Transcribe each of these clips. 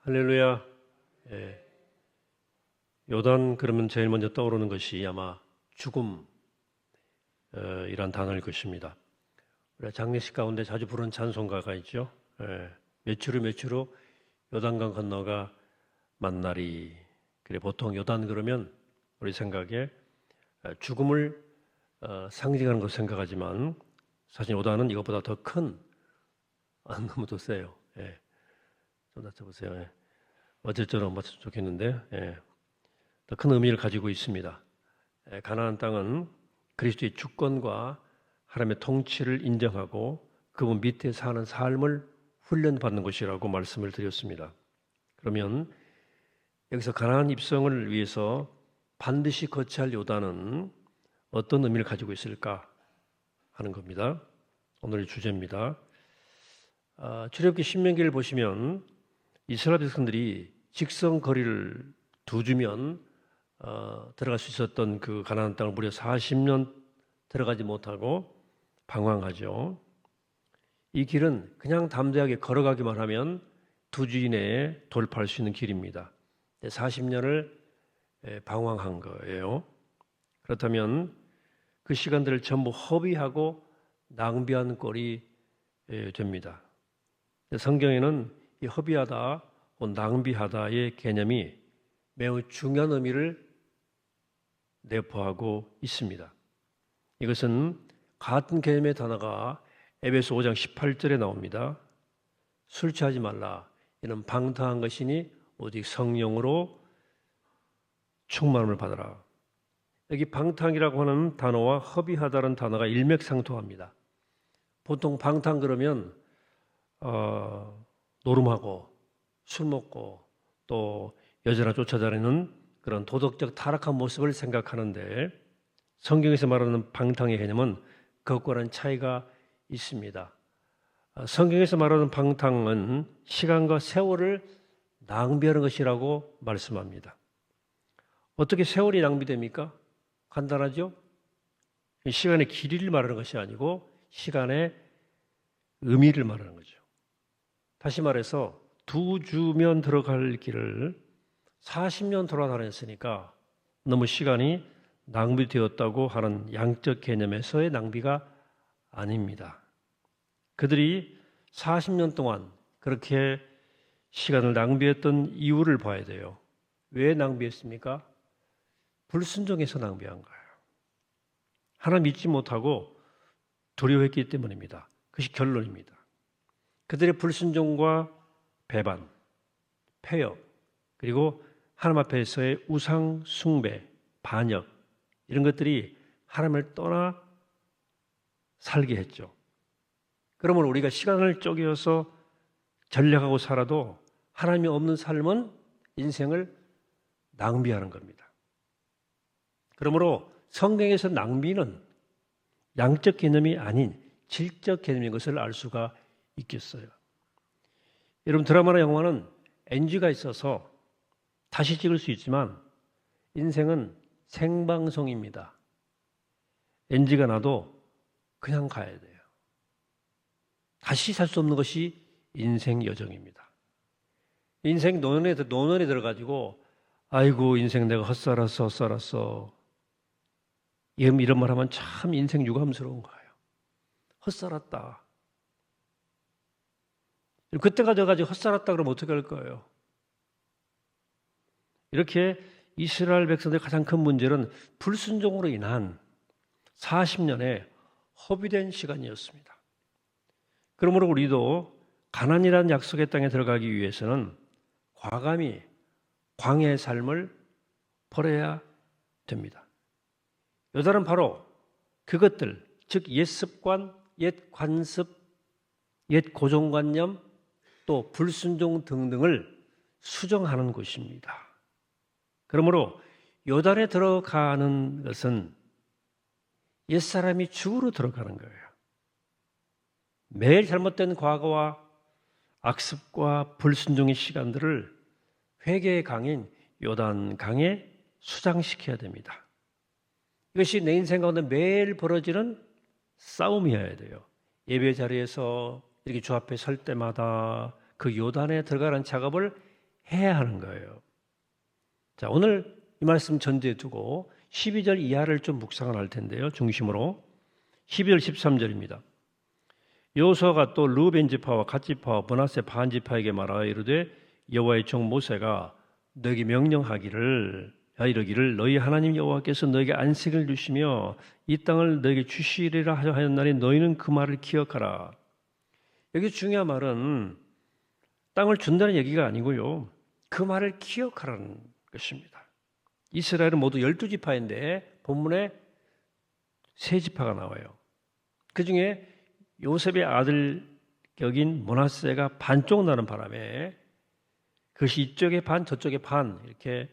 할렐루야. 예. 요단 그러면 제일 먼저 떠오르는 것이 아마 죽음 이란 단어일 것입니다. 우리가 장례식 가운데 자주 부르는 찬송가가 있죠. 며칠 후 요단강 건너가 만나리. 그래 보통 요단 그러면 우리 생각에 죽음을 상징하는 것을 생각하지만 사실 요단은 이것보다 더 큰 너무 더 세요. 좀 낮춰보세요. 어쨌든 맞췄으면 좋겠는데 더 큰 의미를 가지고 있습니다. 가나안 땅은 그리스도의 주권과 하나님의 통치를 인정하고 그분 밑에 사는 삶을 훈련받는 곳이라고 말씀을 드렸습니다. 그러면 여기서 가나안 입성을 위해서 반드시 거쳐야 할 요단은 어떤 의미를 가지고 있을까 하는 겁니다. 오늘의 주제입니다. 출애굽기 신명기를 보시면 이스라엘 백성들이 직선 거리를 두 주면 들어갈 수 있었던 그 가나안 땅을 무려 40년 들어가지 못하고 방황하죠. 이 길은 그냥 담대하게 걸어가기만 하면 두 주 이내에 돌파할 수 있는 길입니다. 40년을 방황한 거예요. 그렇다면 그 시간들을 전부 허비하고 낭비한 꼴이 됩니다. 성경에는 이 허비하다, 낭비하다의 개념이 매우 중요한 의미를 내포하고 있습니다. 이것은 같은 개념의 단어가 에베소 5장 18절에 나옵니다. 술 취하지 말라. 이는 방탕한 것이니 오직 성령으로 충만함을 받아라. 여기 방탕이라고 하는 단어와 허비하다는 단어가 일맥상통합니다. 보통 방탕 그러면 노름하고 술 먹고 또 여자나 쫓아다니는 그런 도덕적 타락한 모습을 생각하는데 성경에서 말하는 방탕의 개념은 그것과는 차이가 있습니다. 성경에서 말하는 방탕은 시간과 세월을 낭비하는 것이라고 말씀합니다. 어떻게 세월이 낭비됩니까? 간단하죠? 시간의 길이를 말하는 것이 아니고 시간의 의미를 말하는 거죠. 다시 말해서 두 주면 들어갈 길을 40년 돌아다녔으니까 너무 시간이 낭비되었다고 하는 양적 개념에서의 낭비가 아닙니다. 그들이 40년 동안 그렇게 시간을 낭비했던 이유를 봐야 돼요. 왜 낭비했습니까? 불순종해서 낭비한 거예요. 하나님 믿지 못하고 두려워했기 때문입니다. 그것이 결론입니다. 그들의 불순종과 배반, 폐역, 그리고 하나님 앞에서의 우상 숭배, 반역 이런 것들이 하나님을 떠나 살게 했죠. 그러면 우리가 시간을 쪼개어서 전략하고 살아도 하나님이 없는 삶은 인생을 낭비하는 겁니다. 그러므로 성경에서 낭비는 양적 개념이 아닌 질적 개념인 것을 알 수가 있겠어요. 여러분 드라마나 영화는 NG가 있어서 다시 찍을 수 있지만 인생은 생방송입니다. NG가 나도 그냥 가야 돼요. 다시 살 수 없는 것이 인생 여정입니다. 인생 노년에 들어가지고 아이고 인생 내가 헛살았어. 이런 말 하면 참 인생 유감스러운 거예요. 헛살았다. 그때가 돼가지고 헛살았다 그러면 어떻게 할 거예요? 이렇게 이스라엘 백성들의 가장 큰 문제는 불순종으로 인한 40년의 허비된 시간이었습니다. 그러므로 우리도 가나안이라는 약속의 땅에 들어가기 위해서는 과감히 광야의 삶을 버려야 됩니다. 요단은 바로 그것들, 즉 옛 습관, 옛 관습, 옛 고정관념, 또 불순종 등등을 수정하는 곳입니다. 그러므로 요단에 들어가는 것은 옛사람이 죽으러 들어가는 거예요. 매일 잘못된 과거와 악습과 불순종의 시간들을 회개의 강인 요단강에 수장시켜야 됩니다. 이것이 내 인생 가운데 매일 벌어지는 싸움이어야 돼요. 예배 자리에서 이렇게 주 앞에 설 때마다 그 요단에 들어가는 작업을 해야 하는 거예요. 자, 오늘 이 말씀 전제에 두고 12절 이하를 좀 묵상을 할 텐데요. 중심으로 12절 13절입니다. 여호수아가 또 르우벤 지파와 갓 지파와 므낫세 반 지파에게 말하여 이르되 여호와의 종 모세가 너에게 명령하기를 이르기를 너희 하나님 여호와께서 너에게 안식을 주시며 이 땅을 너에게 주시리라 하였나니 너희는 그 말을 기억하라. 여기 중요한 말은 땅을 준다는 얘기가 아니고요. 그 말을 기억하라는 것입니다. 이스라엘은 모두 12지파인데 본문에 3지파가 나와요. 그중에 요셉의 아들 격인 므낫세가 반쪽 나는 바람에 그것이 이쪽에 반 저쪽에 반 이렇게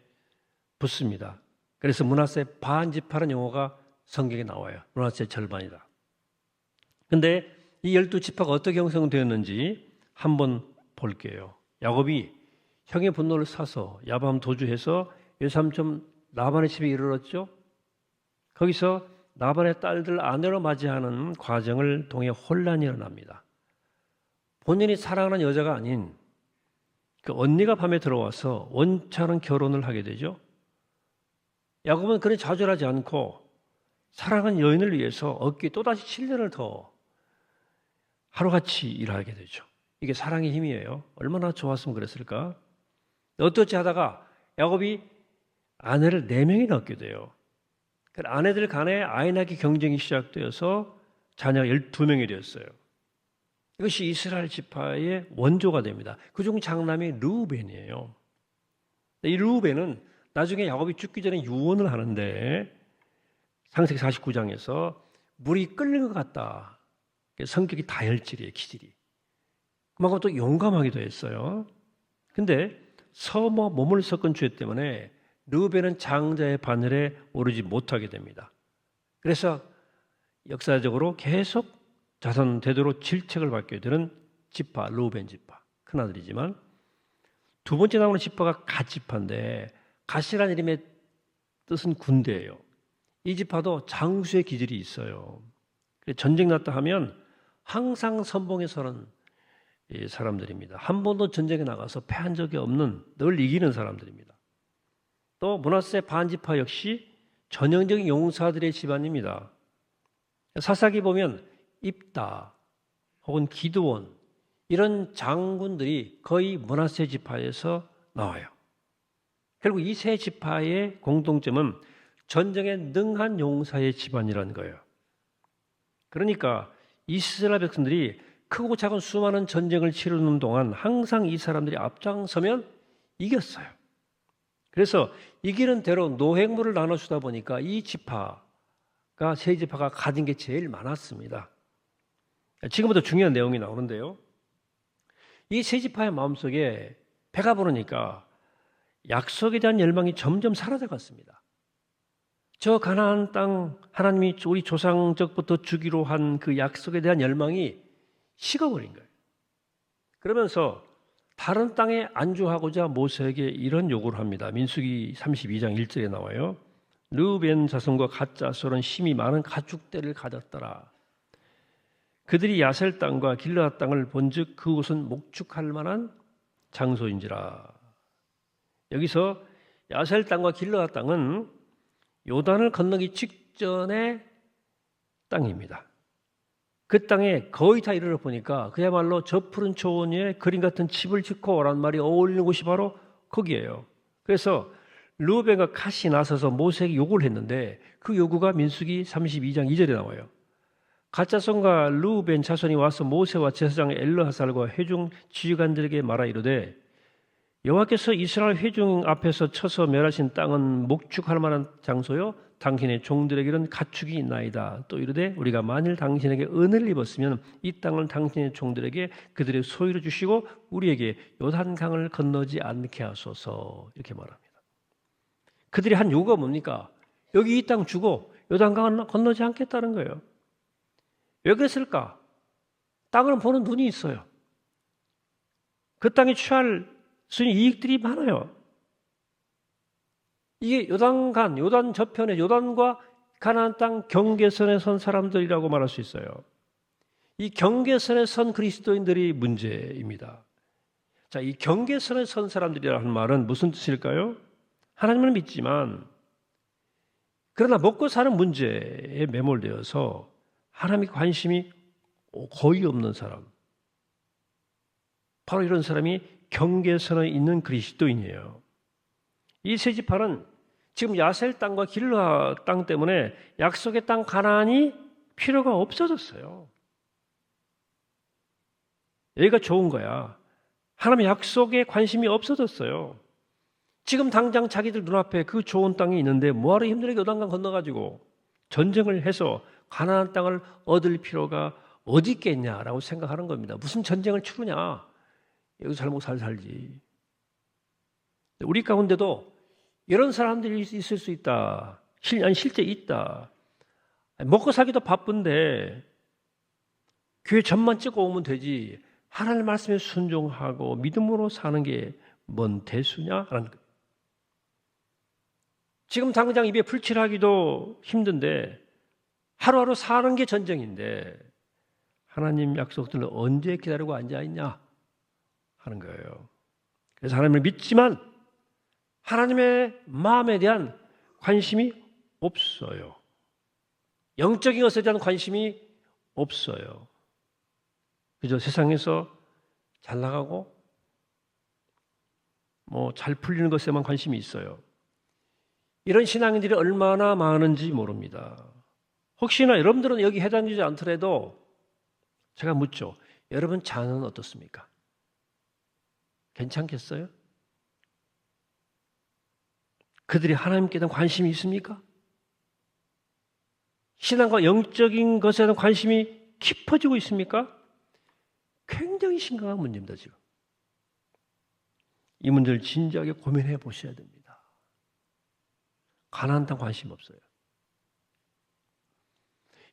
붙습니다. 그래서 므낫세 반 지파라는 용어가 성경에 나와요. 므낫세의 절반이다. 그런데 이 12지파가 어떻게 형성되었는지 한번 볼게요. 야곱이 형의 분노를 사서 야밤 도주해서 외삼촌 라반의 집에 이르렀죠. 거기서 라반의 딸들 아내로 맞이하는 과정을 통해 혼란이 일어납니다. 본인이 사랑하는 여자가 아닌 그 언니가 밤에 들어와서 원치 않은 결혼을 하게 되죠. 야곱은 그런 좌절하지 않고 사랑하는 여인을 위해서 어깨에 또다시 7년을 더 하루같이 일하게 되죠. 이게 사랑의 힘이에요. 얼마나 좋았으면 그랬을까? 어떻게 하다가 야곱이 아내를 4명이나 얻게 돼요. 아내들 간에 아이 낳기 경쟁이 시작되어서 자녀가 12명이 되었어요. 이것이 이스라엘 지파의 원조가 됩니다. 그중 장남이 르우벤이에요. 이 르우벤은 나중에 야곱이 죽기 전에 유언을 하는데 창세기 49장에서 물이 끓는 것 같다. 성격이 다혈질이에요. 기질이. 그만큼 또 용감하기도 했어요. 근데 서머 몸을 섞은 죄 때문에 르우벤은 장자의 바늘에 오르지 못하게 됩니다. 그래서 역사적으로 계속 자손 대대로 질책을 받게 되는 지파, 르우벤 지파, 큰아들이지만 두 번째 나오는 지파가 갓 지파인데 갓이라는 이름의 뜻은 군대예요. 이 지파도 장수의 기질이 있어요. 전쟁 났다 하면 항상 선봉에 서는 사람들입니다. 한 번도 전쟁에 나가서 패한 적이 없는 늘 이기는 사람들입니다. 또 므낫세 반지파 역시 전형적인 용사들의 집안입니다. 사사기 보면 입다 혹은 기드온 이런 장군들이 거의 므낫세 지파에서 나와요. 결국 이 세 지파의 공통점은 전쟁에 능한 용사의 집안이라는 거예요. 그러니까 이스라엘 백성들이 크고 작은 수많은 전쟁을 치르는 동안 항상 이 사람들이 앞장서면 이겼어요. 그래서 이기는 대로 노획물을 나눠주다 보니까 이 지파가 세 지파가 가진 게 제일 많았습니다. 지금부터 중요한 내용이 나오는데요. 이 세 지파의 마음속에 배가 부르니까 약속에 대한 열망이 점점 사라져갔습니다. 저 가나안 땅 하나님이 우리 조상적부터 주기로 한 그 약속에 대한 열망이 식어버린 거예요. 그러면서 다른 땅에 안주하고자 모세에게 이런 요구를 합니다. 민수기 32장 1절에 나와요. 르우벤 자손과 갓 자손은 심히 많은 가축대를 가졌더라. 그들이 야셀 땅과 길르앗 땅을 본즉 그곳은 목축할 만한 장소인지라. 여기서 야셀 땅과 길르앗 땅은 요단을 건너기 직전의 땅입니다. 그 땅에 거의 다 이르러 보니까 그야말로 저 푸른 초원 위에 그림 같은 집을 짓고 오란 말이 어울리는 곳이 바로 거기에요. 그래서 르우벤과 갓이 나서서 모세에게 요구를 했는데 그 요구가 민수기 32장 2절에 나와요. 갓 자손과 르우벤 자손이 와서 모세와 제사장 엘르하살과 회중 지휘관들에게 말하 이르되 여호와께서 이스라엘 회중 앞에서 쳐서 멸하신 땅은 목축할 만한 장소요 당신의 종들에게는 가축이 있나이다. 또 이르되 우리가 만일 당신에게 은혜를 입었으면 이 땅을 당신의 종들에게 그들의 소유로 주시고 우리에게 요단강을 건너지 않게 하소서. 이렇게 말합니다. 그들이 한 요구가 뭡니까? 여기 이 땅 주고 요단강을 건너지 않겠다는 거예요. 왜 그랬을까? 땅을 보는 눈이 있어요. 그 땅에 취할 수 있는 이익들이 많아요. 이게 요단강, 요단 저편에 요단과 가나안 땅 경계선에 선 사람들이라고 말할 수 있어요. 이 경계선에 선 그리스도인들이 문제입니다. 자, 이 경계선에 선 사람들이라는 말은 무슨 뜻일까요? 하나님을 믿지만 그러나 먹고 사는 문제에 매몰되어서 하나님의 관심이 거의 없는 사람. 바로 이런 사람이 경계선에 있는 그리스도인이에요. 이 세 지파는 지금 야셀 땅과 길르아 땅 때문에 약속의 땅 가나안이 필요가 없어졌어요. 여기가 좋은 거야. 하나님의 약속에 관심이 없어졌어요. 지금 당장 자기들 눈앞에 그 좋은 땅이 있는데 뭐하러 힘들게 요단강 건너가지고 전쟁을 해서 가나안 땅을 얻을 필요가 어디 있겠냐라고 생각하는 겁니다. 무슨 전쟁을 치르냐. 여기서 잘 먹고 살지. 우리 가운데도 이런 사람들이 있을 수 있다. 실제 있다. 먹고 살기도 바쁜데 교회 전만 찍고 오면 되지. 하나님 말씀에 순종하고 믿음으로 사는 게 뭔 대수냐라는 거예요. 지금 당장 입에 풀칠하기도 힘든데 하루하루 사는 게 전쟁인데 하나님 약속들을 언제 기다리고 앉아있냐 하는 거예요. 그래서 하나님을 믿지만 하나님의 마음에 대한 관심이 없어요. 영적인 것에 대한 관심이 없어요. 그저 세상에서 잘 나가고 잘 풀리는 것에만 관심이 있어요. 이런 신앙인들이 얼마나 많은지 모릅니다. 혹시나 여러분들은 여기 해당되지 않더라도 제가 묻죠. 여러분 자녀는 어떻습니까? 괜찮겠어요? 그들이 하나님께 대한 관심이 있습니까? 신앙과 영적인 것에 대한 관심이 깊어지고 있습니까? 굉장히 심각한 문제입니다, 지금. 이 문제를 진지하게 고민해 보셔야 됩니다. 가나안 땅 관심 없어요.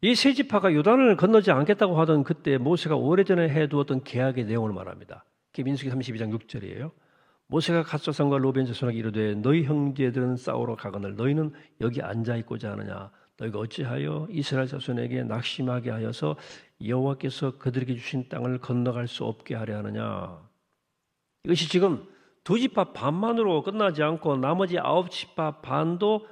이 세 지파가 요단을 건너지 않겠다고 하던 그때 모세가 오래전에 해두었던 계약의 내용을 말합니다. 그게 민수기 32장 6절이에요. 모세가 갓 자손과 로벤 자손에게 이르되 너희 형제들은 싸우러 가거늘 너희는 여기 앉아 있고자 하느냐. 너희가 어찌하여 이스라엘 자손에게 낙심하게 하여서 여호와께서 그들에게 주신 땅을 건너갈 수 없게 하려 하느냐. 이것이 지금 두 지파 반만으로 끝나지 않고 나머지 9지파 반도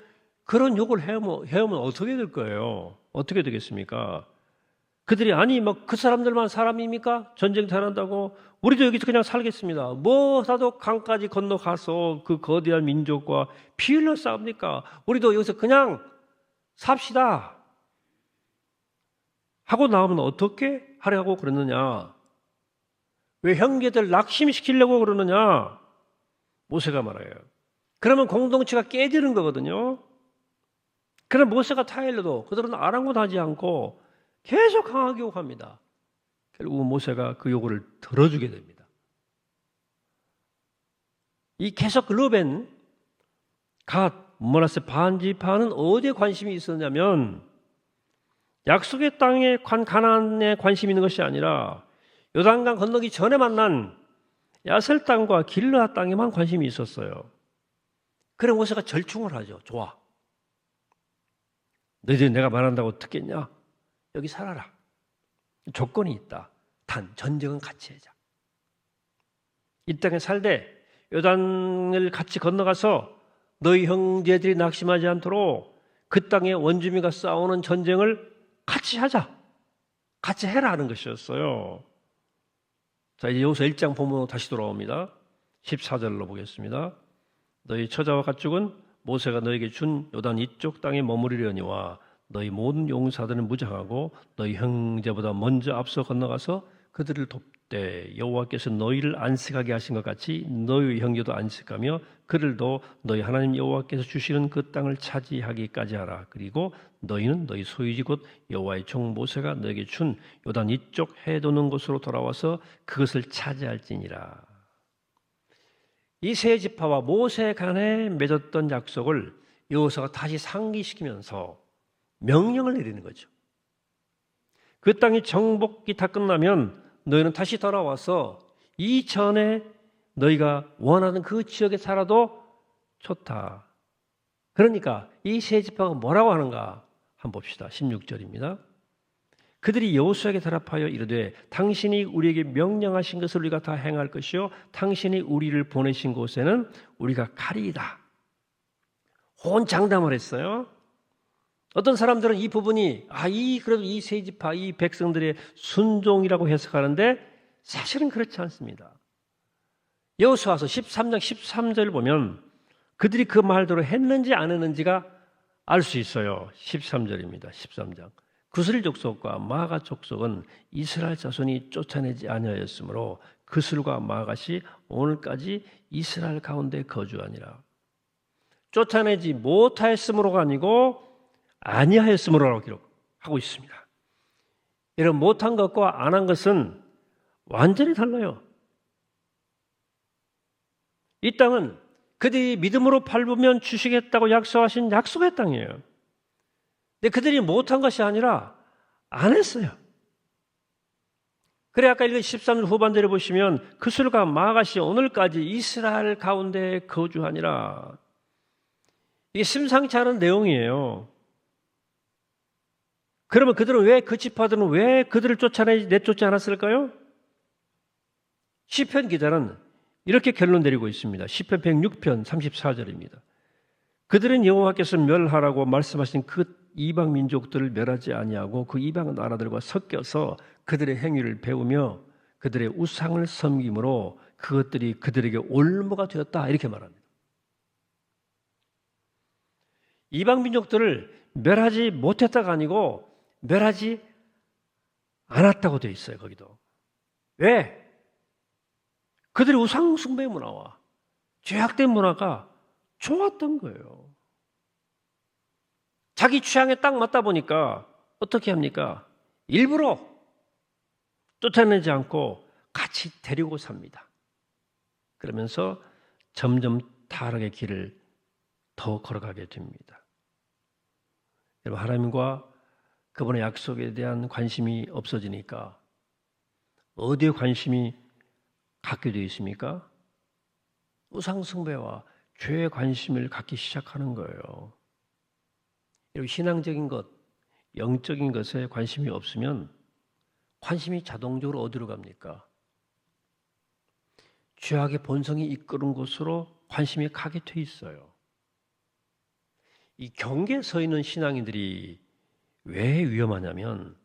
그런 욕을 해오면 어떻게 될 거예요? 어떻게 되겠습니까? 그들이 아니 그 사람들만 사람입니까? 전쟁 잘한다고 우리도 여기서 그냥 살겠습니다. 뭐 하도 강까지 건너가서 그 거대한 민족과 피 흘려 싸웁니까? 우리도 여기서 그냥 삽시다 하고 나오면 어떻게 하려고 그러느냐? 왜 형제들 낙심시키려고 그러느냐? 모세가 말해요. 그러면 공동체가 깨지는 거거든요. 그럼 모세가 타일러도 그들은 아랑곳하지 않고 계속 강하게 욕합니다. 결국 모세가 그 요구를 들어주게 됩니다. 이 계속 르벤, 갓, 므낫세 반지파는 어디에 관심이 있었냐면 약속의 땅에 가나안에 관심이 있는 것이 아니라 요단강 건너기 전에 만난 야셀 땅과 길르아 땅에만 관심이 있었어요. 그래 모세가 절충을 하죠. 좋아. 너희들 내가 말한다고 듣겠냐? 여기 살아라. 조건이 있다. 단 전쟁은 같이 하자. 이 땅에 살되 요단을 같이 건너가서 너희 형제들이 낙심하지 않도록 그 땅의 원주민과 싸우는 전쟁을 같이 하자. 같이 해라 하는 것이었어요. 자, 이제 여호수아 1장 보면 다시 돌아옵니다. 14절로 보겠습니다. 너희 처자와 가축은 모세가 너에게 준 요단 이쪽 땅에 머무르려니와 너희 모든 용사들은 무장하고 너희 형제보다 먼저 앞서 건너가서 그들을 돕되 여호와께서 너희를 안식하게 하신 것 같이 너희 형제도 안식하며 그들도 너희 하나님 여호와께서 주시는 그 땅을 차지하기까지 하라. 그리고 너희는 너희 소유지 곧 여호와의 종 모세가 너에게 준 요단 이쪽 해도는 곳으로 돌아와서 그것을 차지할지니라. 이 세 지파와 모세 간에 맺었던 약속을 여호수아가 다시 상기시키면서 명령을 내리는 거죠. 그 땅이 정복이 다 끝나면 너희는 다시 돌아와서 이전에 너희가 원하는 그 지역에 살아도 좋다. 그러니까 이 세 지파가 뭐라고 하는가 한번 봅시다. 16절입니다. 그들이 여호수아에게 대답하여 이르되 당신이 우리에게 명령하신 것을 우리가 다 행할 것이요 당신이 우리를 보내신 곳에는 우리가 가리이다. 호언장담을 했어요. 어떤 사람들은 이 부분이 그래도 이 세 지파, 이 백성들의 순종이라고 해석하는데 사실은 그렇지 않습니다. 여호수아서 13장 13절 보면 그들이 그 말대로 했는지 안 했는지가 알 수 있어요. 13절입니다. 13장. 구슬 족속과 마가 족속은 이스라엘 자손이 쫓아내지 아니하였으므로 그슬과 마갓이 오늘까지 이스라엘 가운데 거주하니라. 쫓아내지 못하였으므로가 아니고 아니하였으므로라고 기록하고 있습니다. 이런 못한 것과 안 한 것은 완전히 달라요. 이 땅은 그들이 믿음으로 밟으면 주시겠다고 약속하신 약속의 땅이에요. 근데 그들이 못한 것이 아니라 안 했어요. 그래 아까 읽은 13절 후반절에 보시면 그술과 마갓이 오늘까지 이스라엘 가운데 거주하니라. 이게 심상치 않은 내용이에요. 그러면 그들은 그 지파들은 왜 그들을 내쫓지 않았을까요? 시편 기자는 이렇게 결론 내리고 있습니다. 시편 106편 34절입니다. 그들은 여호와께서 멸하라고 말씀하신 그 이방 민족들을 멸하지 아니하고 그 이방 나라들과 섞여서 그들의 행위를 배우며 그들의 우상을 섬김으로 그것들이 그들에게 올무가 되었다 이렇게 말합니다. 이방 민족들을 멸하지 못했다가 아니고 멸하지 않았다고 되어 있어요. 거기도. 왜? 그들의 우상 숭배 문화와 죄악된 문화가 좋았던 거예요. 자기 취향에 딱 맞다 보니까 어떻게 합니까? 일부러 쫓아내지 않고 같이 데리고 삽니다. 그러면서 점점 타락의 길을 더 걸어가게 됩니다. 여러분, 하나님과 그분의 약속에 대한 관심이 없어지니까 어디에 관심이 갖게 되어 있습니까? 우상 숭배와 죄에 관심을 갖기 시작하는 거예요. 이렇게 신앙적인 것, 영적인 것에 관심이 없으면 관심이 자동적으로 어디로 갑니까? 죄악의 본성이 이끄는 곳으로 관심이 가게 돼 있어요. 이 경계에 서 있는 신앙인들이 왜 위험하냐면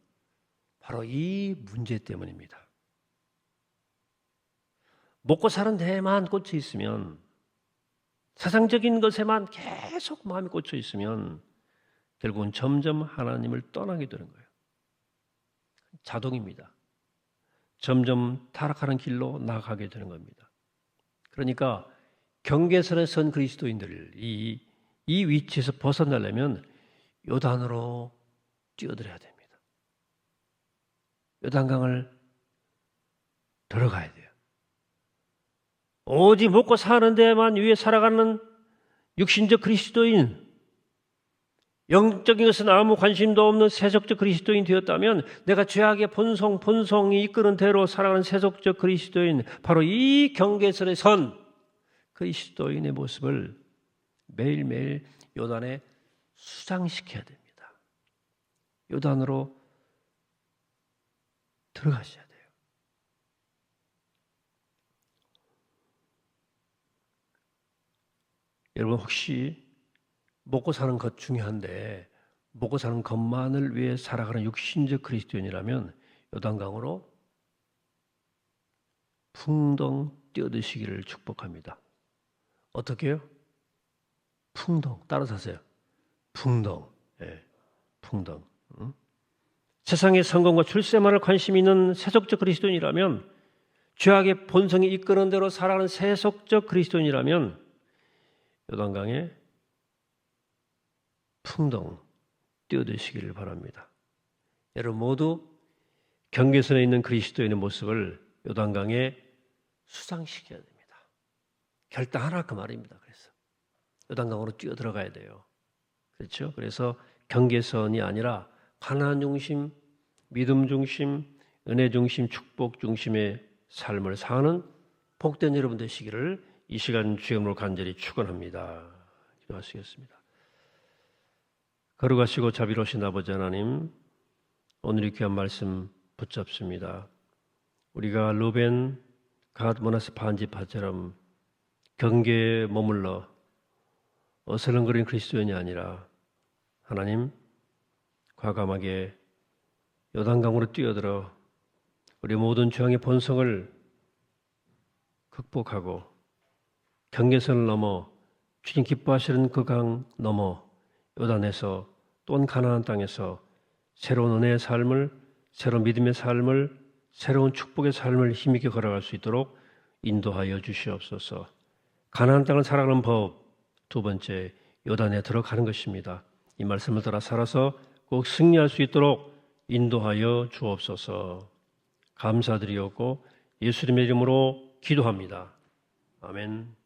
바로 이 문제 때문입니다. 먹고 사는 데에만 꽂혀 있으면, 세상적인 것에만 계속 마음이 꽂혀 있으면 결국은 점점 하나님을 떠나게 되는 거예요. 자동입니다. 점점 타락하는 길로 나아가게 되는 겁니다. 그러니까 경계선에 선 그리스도인들이 이 위치에서 벗어나려면 요단으로 뛰어들어야 됩니다. 요단강을 들어가야 돼요. 오직 먹고 사는 데만 위해 살아가는 육신적 그리스도인, 영적인 것은 아무 관심도 없는 세속적 그리스도인 되었다면 내가 죄악의 본성이 이끄는 대로 살아가는 세속적 그리스도인, 바로 이 경계선에 선 그리스도인의 모습을 매일매일 요단에 수장시켜야 됩니다. 요단으로 들어가셔야 돼요. 여러분, 혹시 먹고 사는 것 중요한데 먹고 사는 것만을 위해 살아가는 육신적 그리스도인이라면 요단강으로 풍덩 뛰어드시기를 축복합니다. 어떻게 해요? 풍덩, 따라서 하세요. 풍덩. 예, 풍덩. 세상의 성공과 출세만을 관심 있는 세속적 그리스도인이라면, 죄악의 본성이 이끄는 대로 살아가는 세속적 그리스도인이라면 요단강에 풍덩 뛰어드시기를 바랍니다. 여러분 모두 경계선에 있는 그리스도인의 모습을 요단강에 수상시켜야 됩니다. 결단하라 그 말입니다. 그래서 요단강으로 뛰어 들어가야 돼요. 그렇죠? 그래서 경계선이 아니라 가나안 중심, 믿음 중심, 은혜 중심, 축복 중심의 삶을 사는 복된 여러분 되시기를 이 시간 주임으로 간절히 축원합니다. 기도하시겠습니다. 거룩하시고 자비로우신 아버지 하나님, 오늘 이 귀한 말씀 붙잡습니다. 우리가 루벤, 갓, 므낫세 반지파처럼 경계에 머물러 어슬렁거리는 그리스도인이 아니라 하나님 과감하게 요단강으로 뛰어들어 우리 모든 죄악의 본성을 극복하고 경계선을 넘어 주님 기뻐하시는 그 강 넘어 요단에서 또 가나안 땅에서 새로운 은혜의 삶을, 새로운 믿음의 삶을, 새로운 축복의 삶을 힘있게 걸어갈 수 있도록 인도하여 주시옵소서. 가나안 땅을 살아가는 법, 두 번째 요단에 들어가는 것입니다. 이 말씀을 따라 살아서 꼭 승리할 수 있도록 인도하여 주옵소서. 감사드리옵고 예수님의 이름으로 기도합니다. 아멘.